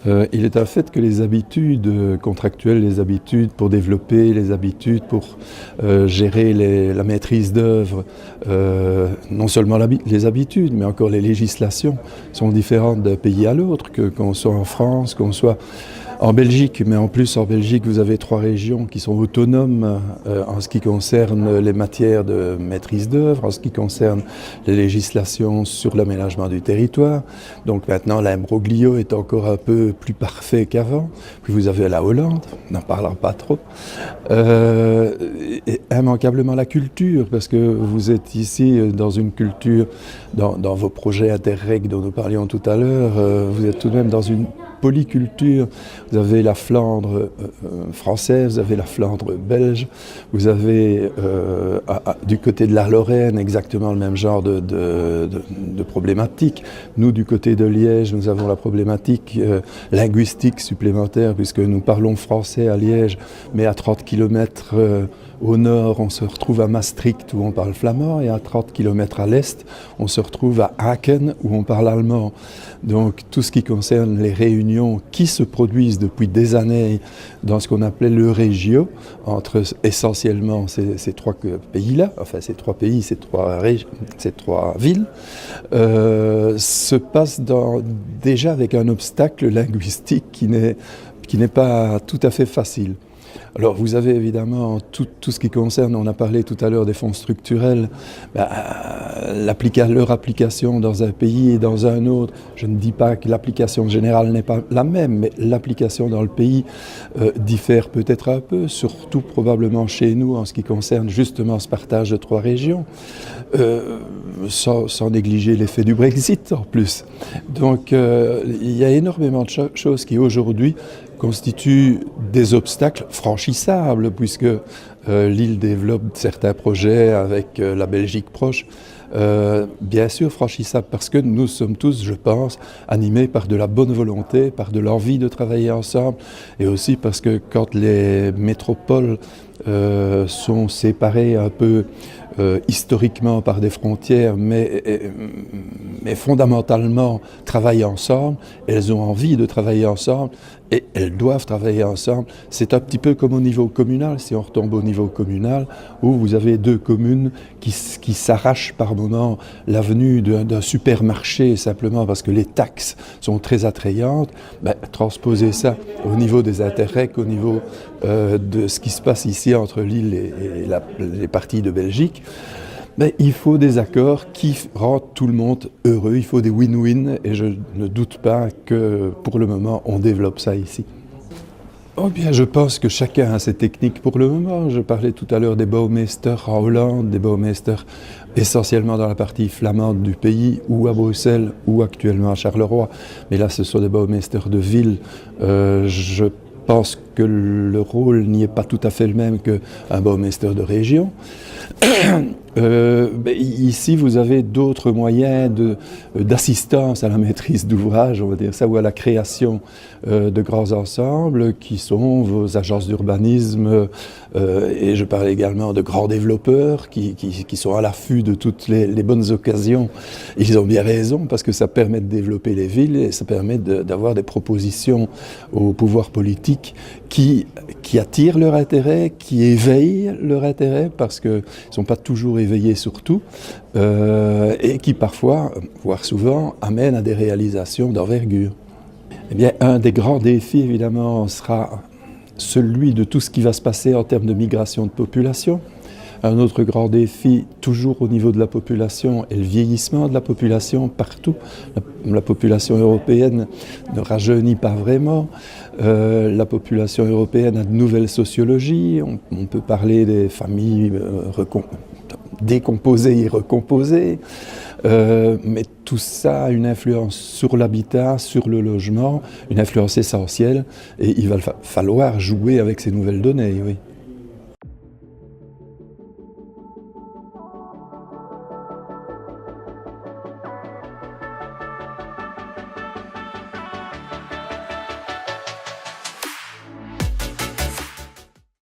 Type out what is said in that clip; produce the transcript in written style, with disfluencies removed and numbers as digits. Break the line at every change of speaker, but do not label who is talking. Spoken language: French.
Il est un fait que les habitudes contractuelles, les habitudes pour développer, les habitudes pour gérer la maîtrise d'œuvre, non seulement les habitudes, mais encore les législations sont différentes d'un pays à l'autre, qu'on soit en France, qu'on soit en Belgique, mais en plus en Belgique vous avez 3 régions qui sont autonomes en ce qui concerne les matières de maîtrise d'œuvre, en ce qui concerne les législations sur l'aménagement du territoire. Donc maintenant l'imbroglio est encore un peu plus parfait qu'avant. Puis vous avez la Hollande, on n'en parlera pas trop. Et immanquablement la culture, parce que vous êtes ici dans une culture, dans vos projets Interreg dont nous parlions tout à l'heure, vous êtes tout de même dans une polyculture. Vous avez la Flandre française, vous avez la Flandre belge, vous avez du côté de la Lorraine exactement le même genre de problématiques. Nous, du côté de Liège, nous avons la problématique linguistique supplémentaire, puisque nous parlons français à Liège, mais à 30 km au nord, on se retrouve à Maastricht où on parle flamand, et à 30 km à l'est, on se retrouve à Aachen où on parle allemand. Donc tout ce qui concerne les réunions qui se produisent depuis des années dans ce qu'on appelait le Régio, entre essentiellement ces 3 pays-là, enfin ces 3 pays, ces 3 villes, se passe déjà avec un obstacle linguistique qui n'est pas tout à fait facile. Alors vous avez évidemment tout ce qui concerne, on a parlé tout à l'heure des fonds structurels, leur application dans un pays et dans un autre. Je ne dis pas que l'application générale n'est pas la même, mais l'application dans le pays diffère peut-être un peu, surtout probablement chez nous en ce qui concerne justement ce partage de 3 régions, sans négliger l'effet du Brexit en plus. Donc il y a énormément de choses qui aujourd'hui constituent des obstacles franchissables, puisque l'île développe certains projets avec la Belgique proche, bien sûr franchissables, parce que nous sommes tous, je pense, animés par de la bonne volonté, par de l'envie de travailler ensemble, et aussi parce que quand les métropoles sont séparées un peu historiquement par des frontières, mais fondamentalement travaillent ensemble, elles ont envie de travailler ensemble, et elles doivent travailler ensemble. C'est un petit peu comme au niveau communal, si on retombe au niveau communal, où vous avez 2 communes qui s'arrachent par moment l'avenue d'un supermarché simplement parce que les taxes sont très attrayantes. Transposer ça au niveau des Interreg, au niveau de ce qui se passe ici entre l'île et les parties de Belgique, il faut des accords qui rendent tout le monde heureux, il faut des win-win, et je ne doute pas que pour le moment on développe ça ici. Oh bien, je pense que chacun a ses techniques pour le moment. Je parlais tout à l'heure des bouwmeesters en Hollande, des bouwmeesters essentiellement dans la partie flamande du pays, ou à Bruxelles, ou actuellement à Charleroi. Mais là, ce sont des bouwmeesters de ville. Je pense que le rôle n'y est pas tout à fait le même qu'un bouwmeester de région. Ici, vous avez d'autres moyens d'assistance à la maîtrise d'ouvrage, on va dire ça, ou à la création de grands ensembles, qui sont vos agences d'urbanisme, et je parle également de grands développeurs qui sont à l'affût de toutes les bonnes occasions. Ils ont bien raison, parce que ça permet de développer les villes, et ça permet d'avoir des propositions au pouvoir politique qui attirent leur intérêt, qui éveillent leur intérêt, parce qu'ils ne sont pas toujours éveillés sur tout, et qui parfois, voire souvent, amènent à des réalisations d'envergure. Eh bien, un des grands défis, évidemment, sera celui de tout ce qui va se passer en termes de migration de population. Un autre grand défi, toujours au niveau de la population, est le vieillissement de la population partout. La population européenne ne rajeunit pas vraiment. La population européenne a de nouvelles sociologies. On peut parler des familles décomposées et recomposées. Mais tout ça a une influence sur l'habitat, sur le logement, une influence essentielle. Et il va falloir jouer avec ces nouvelles données, oui.